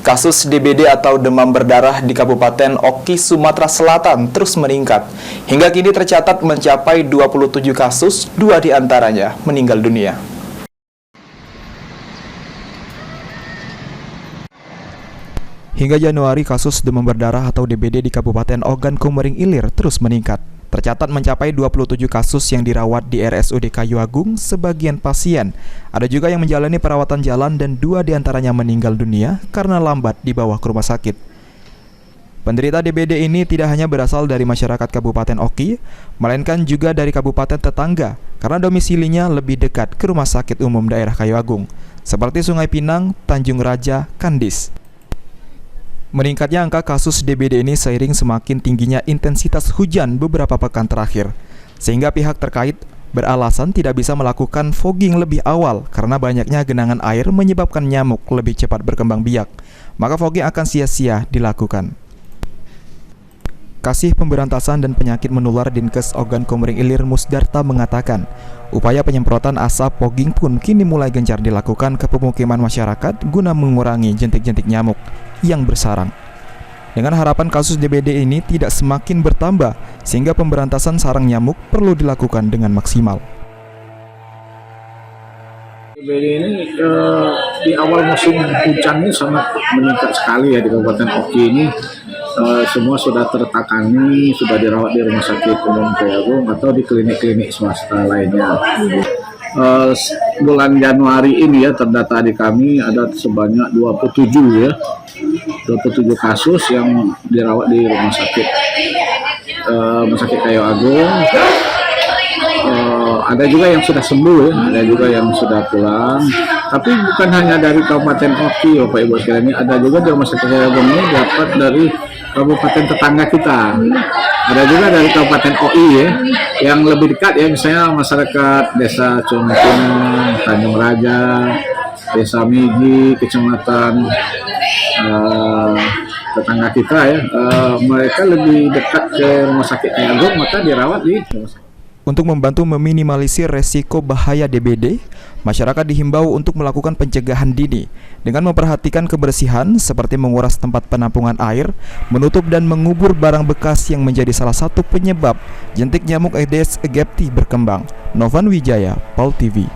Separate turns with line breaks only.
Kasus DBD atau demam berdarah di Kabupaten Oki, Sumatera Selatan terus meningkat. Hingga kini tercatat mencapai 27 kasus, 2 diantaranya meninggal dunia. Hingga Januari, kasus demam berdarah atau DBD di Kabupaten Ogan Komering Ilir terus meningkat. Tercatat mencapai 27 kasus yang dirawat di RSUD Kayu Agung. Sebagian pasien ada juga yang menjalani perawatan jalan dan 2 diantaranya meninggal dunia karena lambat dibawa ke rumah sakit. Penderita DBD ini tidak hanya berasal dari masyarakat Kabupaten Oki, melainkan juga dari kabupaten tetangga karena domisilinya lebih dekat ke Rumah Sakit Umum Daerah Kayu Agung, seperti Sungai Pinang, Tanjung Raja, Kandis. Meningkatnya angka kasus DBD ini seiring semakin tingginya intensitas hujan beberapa pekan terakhir, sehingga pihak terkait beralasan tidak bisa melakukan fogging lebih awal karena banyaknya genangan air menyebabkan nyamuk lebih cepat berkembang biak, maka fogging akan sia-sia dilakukan. Kasih Pemberantasan dan Penyakit Menular Dinkes Ogan Komering Ilir Musdarta mengatakan, upaya penyemprotan asap fogging pun kini mulai gencar dilakukan ke pemukiman masyarakat guna mengurangi jentik-jentik nyamuk yang bersarang. Dengan harapan kasus DBD ini tidak semakin bertambah, sehingga pemberantasan sarang nyamuk perlu dilakukan dengan maksimal.
DBD ini di awal musim hujan ini sangat meningkat sekali ya di Kabupaten Oki ini. Semua sudah tertangani, sudah dirawat di Rumah Sakit Umum Kayu Agung atau di klinik-klinik swasta lainnya. Bulan Januari ini ya terdata di kami ada sebanyak 27 kasus yang dirawat di Rumah Sakit Kayu Agung. Ada juga yang sudah sembuh ya, ada juga yang sudah pulang. Tapi bukan hanya dari Kabupaten Oki, Bapak Ibu sekalian, ada juga di Rumah Sakit Kayu Agung ini dapat dari kabupaten tetangga kita. Ada juga dari Kabupaten OI ya, yang lebih dekat ya, misalnya masyarakat Desa Cungkung, Tanjung Raja, Desa Migi, Kecamatan tetangga kita ya, mereka lebih dekat ke Rumah Sakit Kayu Agung, maka dirawat di rumah sakit.
Untuk membantu meminimalisir resiko bahaya DBD, masyarakat dihimbau untuk melakukan pencegahan dini dengan memperhatikan kebersihan seperti menguras tempat penampungan air, menutup dan mengubur barang bekas yang menjadi salah satu penyebab jentik nyamuk Aedes aegypti berkembang. Novan Wijaya, PAL TV.